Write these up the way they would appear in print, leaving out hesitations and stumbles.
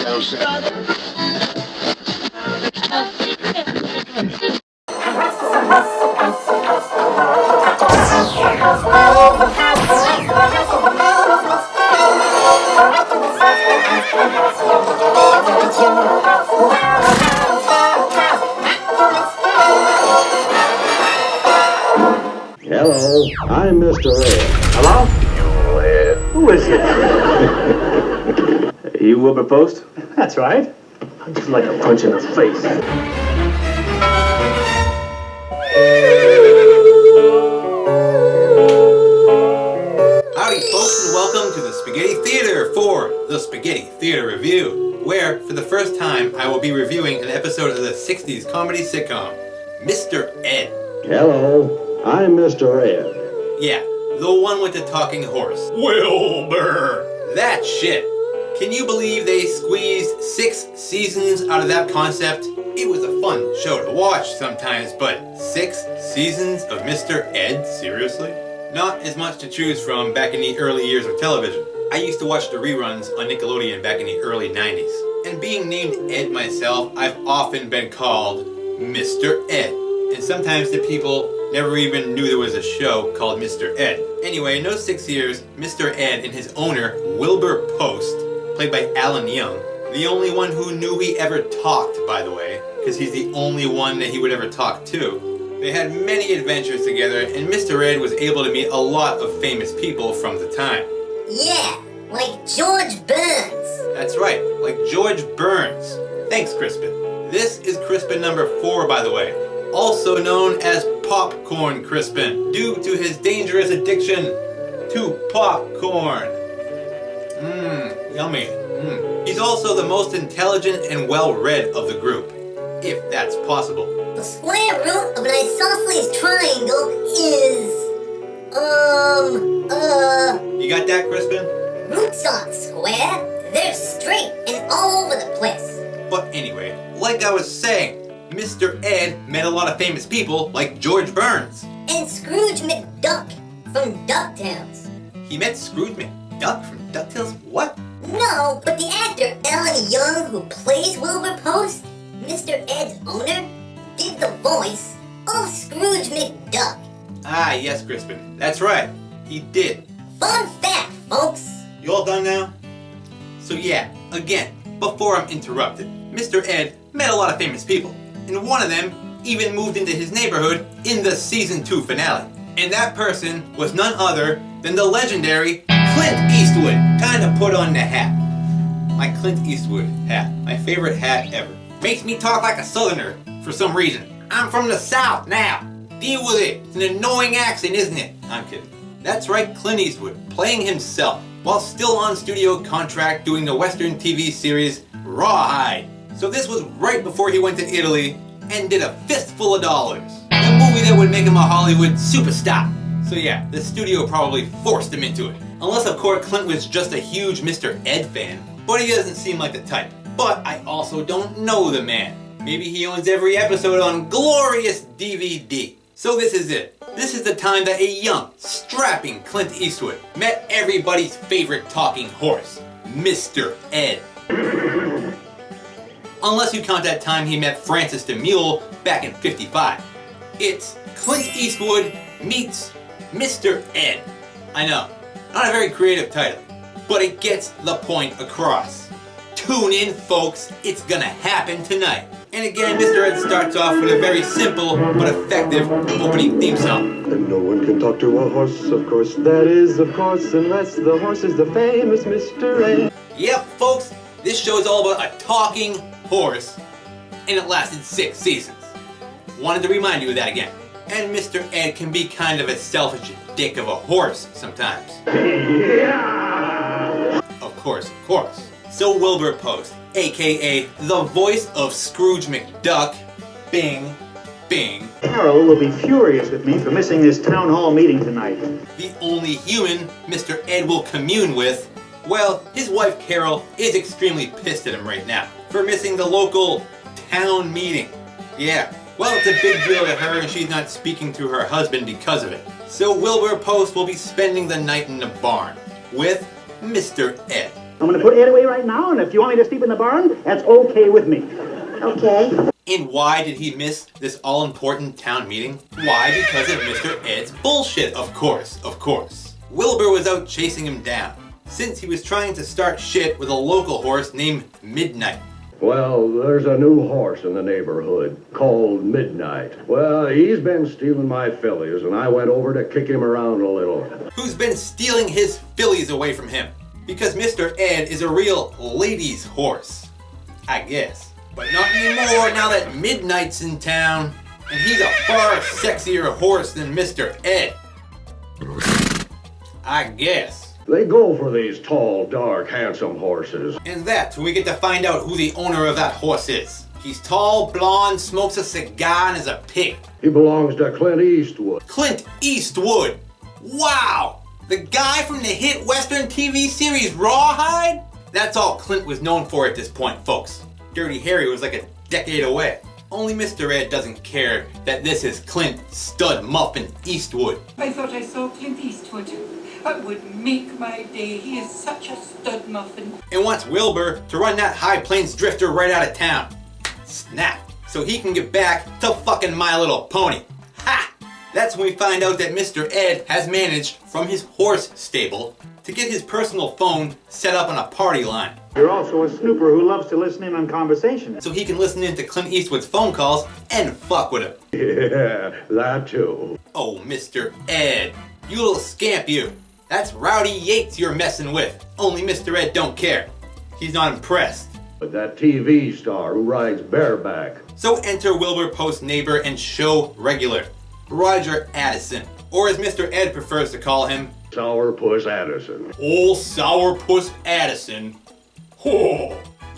Hello, I'm Mr. Ed. Hello? Who is it? You Wilbur Post? That's right. I'd just like a punch in the face. Howdy folks, and welcome to the Spaghetti Theater for the Spaghetti Theater Review, where for the first time I will be reviewing an episode of the 60s comedy sitcom, Mr. Ed. Hello, I'm Mr. Ed. Yeah, the one with the talking horse. Wilbur! That shit. Can you believe they squeezed 6 seasons out of that concept? It was a fun show to watch sometimes, but 6 seasons of Mr. Ed? Seriously? Not as much to choose from back in the early years of television. I used to watch the reruns on Nickelodeon back in the early 90s. And being named Ed myself, I've often been called Mr. Ed. And sometimes the people never even knew there was a show called Mr. Ed. Anyway, in those 6 years, Mr. Ed and his owner, Wilbur Post, played by Alan Young, the only one who knew he ever talked, by the way, because he's the only one that he would ever talk to. They had many adventures together, and Mr. Ed was able to meet a lot of famous people from the time. Yeah, like George Burns. That's right, like George Burns. Thanks, Crispin. This is Crispin number 4, by the way, also known as Popcorn Crispin, due to his dangerous addiction to popcorn. Yummy. He's also the most intelligent and well-read of the group, if that's possible. The square root of an isosceles triangle is, You got that, Crispin? Roots aren't square, they're straight and all over the place. But anyway, like I was saying, Mr. Ed met a lot of famous people like George Burns. And Scrooge McDuck from DuckTales. He met Scrooge McDuck from DuckTales? What? No, but the actor Alan Young, who plays Wilbur Post, Mr. Ed's owner, did the voice of Scrooge McDuck. Ah, yes, Crispin. That's right. He did. Fun fact, folks. You all done now? So yeah, again, before I'm interrupted, Mr. Ed met a lot of famous people. And one of them even moved into his neighborhood in the season 2 finale. And that person was none other than the legendary Clint Eastwood. Time to put on the hat. My Clint Eastwood hat. My favorite hat ever. Makes me talk like a southerner for some reason. I'm from the South now. Deal with it. It's an annoying accent, isn't it? I'm kidding. That's right, Clint Eastwood, playing himself, while still on studio contract doing the Western TV series RAWHIDE. So this was right before he went to Italy and did a fistful of dollars. A movie that would make him a Hollywood superstar. So yeah, the studio probably forced him into it. Unless of course Clint was just a huge Mr. Ed fan, but he doesn't seem like the type. But I also don't know the man. Maybe he owns every episode on glorious DVD. So this is it. This is the time that a young, strapping Clint Eastwood met everybody's favorite talking horse, Mr. Ed. Unless you count that time he met Francis the Mule back in '55. It's Clint Eastwood meets Mr. Ed. I know, not a very creative title, but it gets the point across. Tune in, folks, it's gonna happen tonight. And again, Mr. Ed starts off with a very simple but effective opening theme song. And no one can talk to a horse, of course, that is, of course, unless the horse is the famous Mr. Ed. Yep, folks, this show is all about a talking horse, and it lasted 6 seasons. Wanted to remind you of that again. And Mr. Ed can be kind of a selfish dick of a horse sometimes. Yeah! Of course. So Wilbur Post, aka the voice of Scrooge McDuck, bing, bing. Carol will be furious with me for missing this town hall meeting tonight. The only human Mr. Ed will commune with, well, his wife Carol is extremely pissed at him right now for missing the local town meeting. Yeah, well, it's a big deal to her and she's not speaking to her husband because of it. So Wilbur Post will be spending the night in the barn with Mr. Ed. I'm going to put Ed away right now, and if you want me to sleep in the barn, that's okay with me. Okay. And why did he miss this all-important town meeting? Why? Because of Mr. Ed's bullshit, of course. Wilbur was out chasing him down, since he was trying to start shit with a local horse named Midnight. Well, there's a new horse in the neighborhood called Midnight. Well, he's been stealing my fillies, and I went over to kick him around a little. Who's been stealing his fillies away from him? Because Mr. Ed is a real ladies' horse, I guess. But not anymore now that Midnight's in town, and he's a far sexier horse than Mr. Ed. I guess. They go for these tall, dark, handsome horses. And that's when we get to find out who the owner of that horse is. He's tall, blonde, smokes a cigar, and is a pig. He belongs to Clint Eastwood. Clint Eastwood! Wow! The guy from the hit Western TV series Rawhide? That's all Clint was known for at this point, folks. Dirty Harry was like a decade away. Only Mr. Ed doesn't care that this is Clint Stud Muffin Eastwood. I thought I saw Clint Eastwood. That would make my day. He is such a stud muffin. And wants Wilbur to run that High Plains drifter right out of town. Snap. So he can get back to fucking My Little Pony. Ha! That's when we find out that Mr. Ed has managed, from his horse stable, to get his personal phone set up on a party line. You're also a snooper who loves to listen in on conversations. So he can listen in to Clint Eastwood's phone calls and fuck with him. Yeah, that too. Oh, Mr. Ed, you little scamp you. That's Rowdy Yates you're messing with. Only Mr. Ed don't care. He's not impressed. But that TV star who rides bareback. So enter Wilbur Post neighbor and show regular, Roger Addison, or as Mr. Ed prefers to call him, Sourpuss Addison. Old Sourpuss Addison. Oh,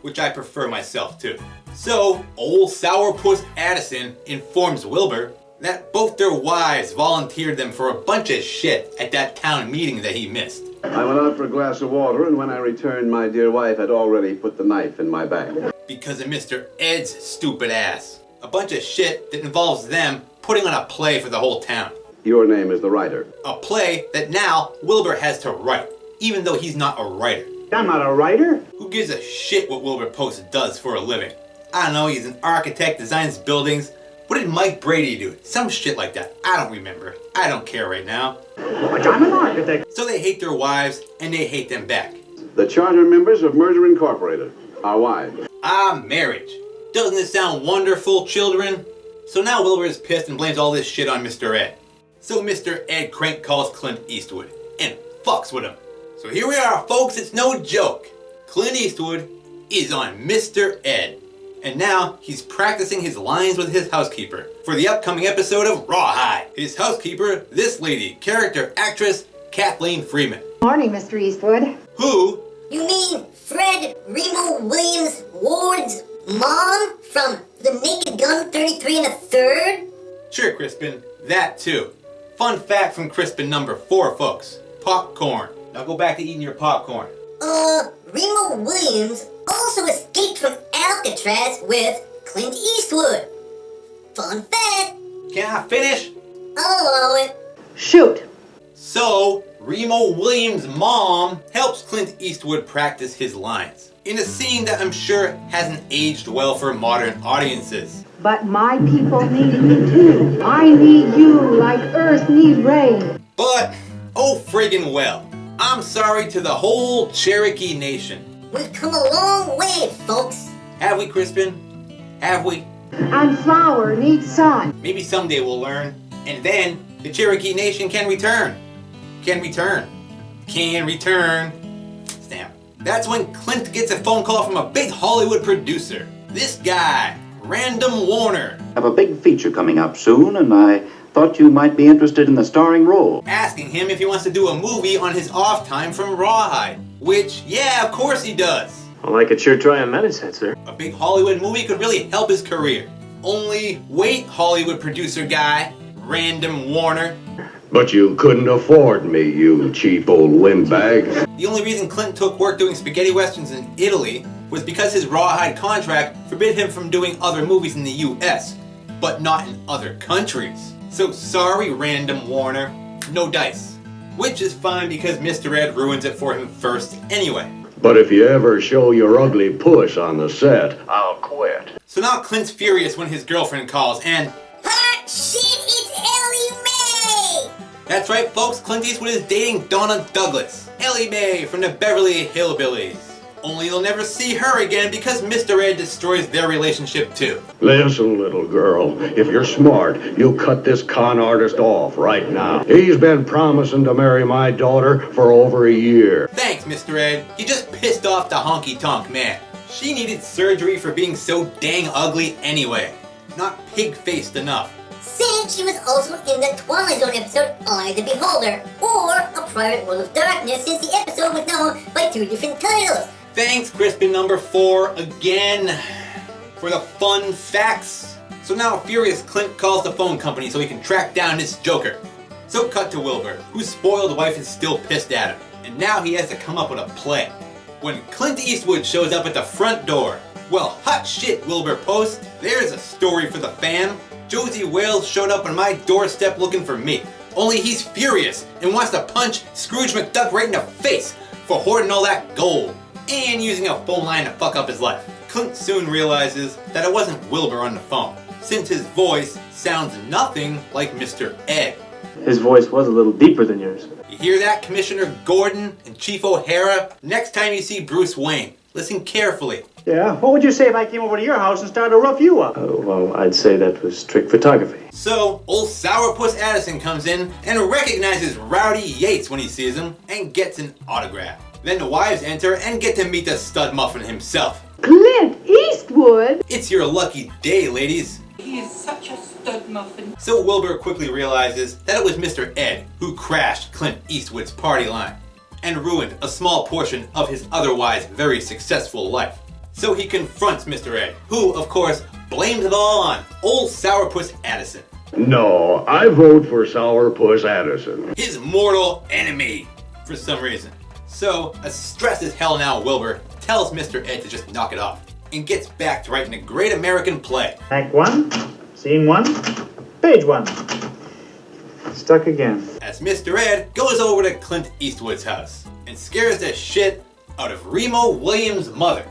which I prefer myself to. So, old Sourpuss Addison informs Wilbur that both their wives volunteered them for a bunch of shit at that town meeting that he missed. I went out for a glass of water, and when I returned, my dear wife had already put the knife in my back. Because of Mr. Ed's stupid ass. A bunch of shit that involves them putting on a play for the whole town. Your name is the writer. A play that now Wilbur has to write, even though he's not a writer. I'm not a writer. Who gives a shit what Wilbur Post does for a living? I don't know, he's an architect, designs buildings. What did Mike Brady do? Some shit like that. I don't remember. I don't care right now. But I'm an architect. So they hate their wives, and they hate them back. The charter members of Murder Incorporated, our wives. Ah, marriage. Doesn't it sound wonderful, children? So now Wilbur is pissed and blames all this shit on Mr. Ed. So Mr. Ed Crank calls Clint Eastwood and fucks with him. So here we are, folks, it's no joke. Clint Eastwood is on Mr. Ed. And now he's practicing his lines with his housekeeper for the upcoming episode of Rawhide. His housekeeper, this lady, character actress Kathleen Freeman. Morning, Mr. Eastwood. Who? You mean Fred Remo Williams Ward's mom from The Naked Gun 33 1/3? Sure, Crispin, that too. Fun fact from Crispin number 4, folks. Popcorn. Now go back to eating your popcorn. Remo Williams also escaped from Alcatraz with Clint Eastwood. Fun fact. Can I finish? I'll allow it. Shoot. So, Remo Williams' mom helps Clint Eastwood practice his lines in a scene that I'm sure hasn't aged well for modern audiences. But my people need me too. I need you like earth needs rain. But, oh friggin' well. I'm sorry to the whole Cherokee Nation. We've come a long way, folks. Have we, Crispin? Have we? And flower needs sun. Maybe someday we'll learn. And then, the Cherokee Nation can return. Can return. Can return. Stamp. That's when Clint gets a phone call from a big Hollywood producer. This guy, Random Warner. I have a big feature coming up soon, and I thought you might be interested in the starring role. Asking him if he wants to do a movie on his off time from Rawhide. Which, yeah, of course he does. Well, I could sure try a medicine, sir. A big Hollywood movie could really help his career. Only wait, Hollywood producer guy, Random Warner. But you couldn't afford me, you cheap old windbag. The only reason Clint took work doing spaghetti westerns in Italy was because his Rawhide contract forbid him from doing other movies in the US, but not in other countries. So sorry, Random Warner, no dice. Which is fine because Mr. Ed ruins it for him first anyway. But if you ever show your ugly puss on the set, I'll quit. So now Clint's furious when his girlfriend calls and... Hot shit, it's Ellie Mae! That's right, folks, Clint Eastwood is dating Donna Douglas, Ellie Mae from the Beverly Hillbillies. Only you'll never see her again because Mr. Ed destroys their relationship too. Listen, little girl, if you're smart, you cut this con artist off right now. He's been promising to marry my daughter for over a year. Thanks, Mr. Ed. You just pissed off the honky-tonk man. She needed surgery for being so dang ugly anyway. Not pig-faced enough. Since she was also in the Twilight Zone episode Eye the Beholder, or A Private World of Darkness, since the episode was known by 2 different titles. Thanks, Crispin number 4, again, for the fun facts. So now furious Clint calls the phone company so he can track down his Joker. So cut to Wilbur, whose spoiled wife is still pissed at him, and now he has to come up with a play. When Clint Eastwood shows up at the front door, well, hot shit, Wilbur posts, there's a story for the fam. Josie Wales showed up on my doorstep looking for me. Only he's furious and wants to punch Scrooge McDuck right in the face for hoarding all that gold and using a phone line to fuck up his life. Clint soon realizes that it wasn't Wilbur on the phone, since his voice sounds nothing like Mr. Ed. His voice was a little deeper than yours. You hear that, Commissioner Gordon and Chief O'Hara? Next time you see Bruce Wayne, listen carefully. Yeah, what would you say if I came over to your house and started to rough you up? Well, I'd say that was trick photography. So, old Sourpuss Addison comes in and recognizes Rowdy Yates when he sees him and gets an autograph. Then the wives enter and get to meet the stud muffin himself. Clint Eastwood? It's your lucky day, ladies. He is such a stud muffin. So Wilbur quickly realizes that it was Mr. Ed who crashed Clint Eastwood's party line and ruined a small portion of his otherwise very successful life. So he confronts Mr. Ed, who, of course, blames it all on old Sourpuss Addison. No, I vote for Sourpuss Addison. His mortal enemy, for some reason. So, as stressed as hell now, Wilbur tells Mr. Ed to just knock it off and gets back to writing a great American play. Act 1, Scene 1, Page 1. Stuck again. As Mr. Ed goes over to Clint Eastwood's house and scares the shit out of Remo Williams' mother.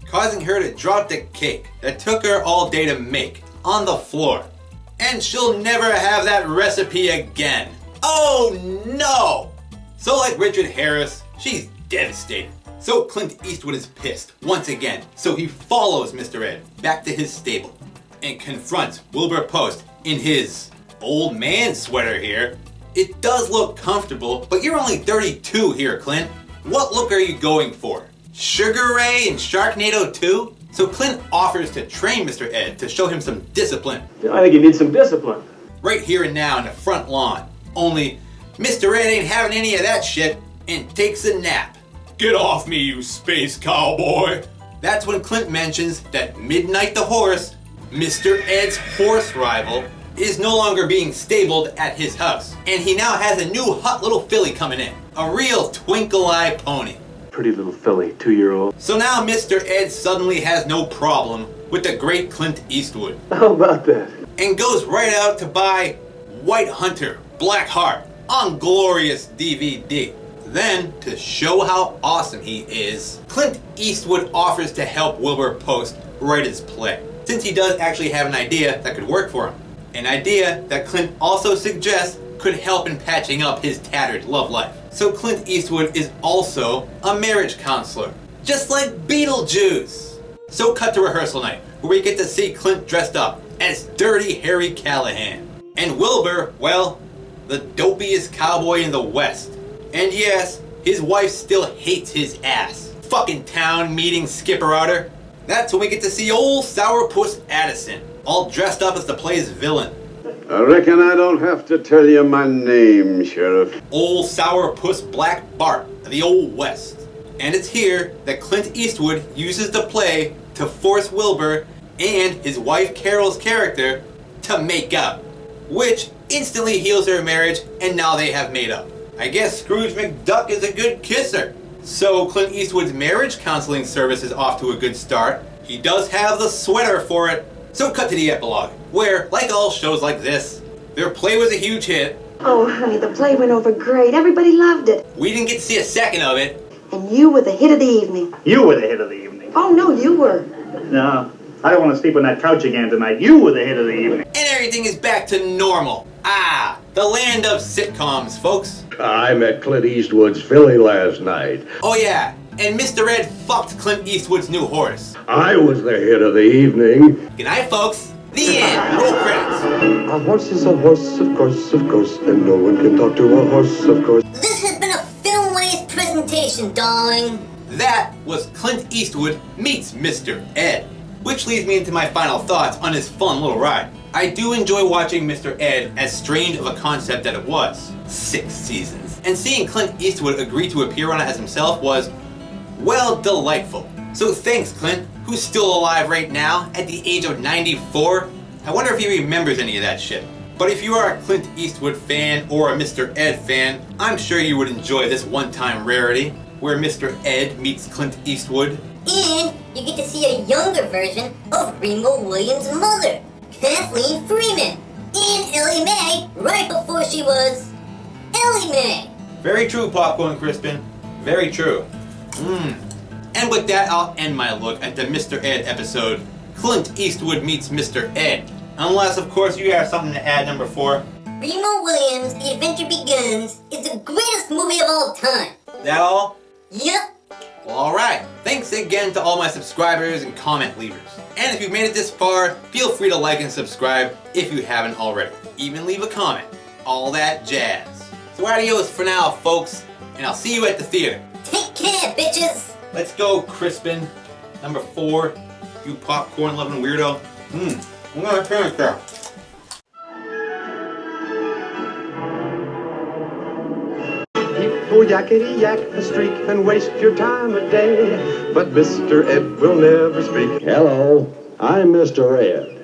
Causing her to drop the cake that took her all day to make on the floor. And she'll never have that recipe again. Oh no! So like Richard Harris, she's devastated. So Clint Eastwood is pissed once again. So he follows Mr. Ed back to his stable and confronts Wilbur Post in his old man sweater here. It does look comfortable, but you're only 32 here, Clint. What look are you going for? Sugar Ray and Sharknado 2? So Clint offers to train Mr. Ed to show him some discipline. I think he needs some discipline. Right here and now in the front lawn. Only Mr. Ed ain't having any of that shit and takes a nap. Get off me, you space cowboy. That's when Clint mentions that Midnight the horse, Mr. Ed's horse rival, is no longer being stabled at his house. And he now has a new hot little filly coming in. A real twinkle-eye pony. Pretty little filly, 2-year-old. So now Mr. Ed suddenly has no problem with the great Clint Eastwood. How about that? And goes right out to buy White Hunter, Black Heart on glorious DVD. Then, to show how awesome he is, Clint Eastwood offers to help Wilbur Post write his play, since he does actually have an idea that could work for him. An idea that Clint also suggests could help in patching up his tattered love life. So Clint Eastwood is also a marriage counselor, just like Beetlejuice. So cut to rehearsal night, where we get to see Clint dressed up as Dirty Harry Callahan. And Wilbur, well, the dopiest cowboy in the West. And yes, his wife still hates his ass. Fucking town meeting skipper outer. That's when we get to see old Sourpuss Addison, all dressed up as the play's villain. I reckon I don't have to tell you my name, Sheriff. Old Sourpuss Black Bart of the Old West. And it's here that Clint Eastwood uses the play to force Wilbur and his wife Carol's character to make up, which instantly heals their marriage, and now they have made up. I guess Scrooge McDuck is a good kisser. So Clint Eastwood's marriage counseling service is off to a good start. He does have the sweater for it. So cut to the epilogue, where, like all shows like this, their play was a huge hit, Oh, honey, the play went over great. Everybody loved it. We didn't get to see a second of it. And you were the hit of the evening. You were the hit of the evening. Oh, no, you were. No, I don't want to sleep on that couch again tonight. You were the hit of the evening. And everything is back to normal. Ah, the land of sitcoms, folks. I met Clint Eastwood's filly last night. Oh yeah, and Mr. Ed fucked Clint Eastwood's new horse. I was the hit of the evening. Good night, folks. The end. Roll credits. A horse is a horse, of course, and no one can talk to a horse, of course. This has been a Filmways presentation, darling. That was Clint Eastwood meets Mr. Ed. Which leads me into my final thoughts on his fun little ride. I do enjoy watching Mr. Ed, as strange of a concept that it was. 6 seasons. And seeing Clint Eastwood agree to appear on it as himself was, well, delightful. So thanks, Clint, who's still alive right now at the age of 94. I wonder if he remembers any of that shit. But if you are a Clint Eastwood fan or a Mr. Ed fan, I'm sure you would enjoy this one-time rarity, where Mr. Ed meets Clint Eastwood. And you get to see a younger version of Remo Williams' mother, Kathleen Freeman, and Ellie Mae right before she was Ellie Mae. Very true, Popcorn Crispin. Very true. And with that, I'll end my look at the Mr. Ed episode, Clint Eastwood meets Mr. Ed. Unless, of course, you have something to add, number 4. Remo Williams' The Adventure Begins is the greatest movie of all time. That all? Yep. Well, alright. Thanks again to all my subscribers and comment leavers. And if you've made it this far, feel free to like and subscribe if you haven't already. Even leave a comment. All that jazz. So adios for now, folks, and I'll see you at the theater. Take care, bitches. Let's go, Crispin. Number 4. You popcorn-loving weirdo. I'm gonna turn it down. People yakety yak the streak and waste your time a day, but Mr. Ed will never speak. Hello, I'm Mr. Ed.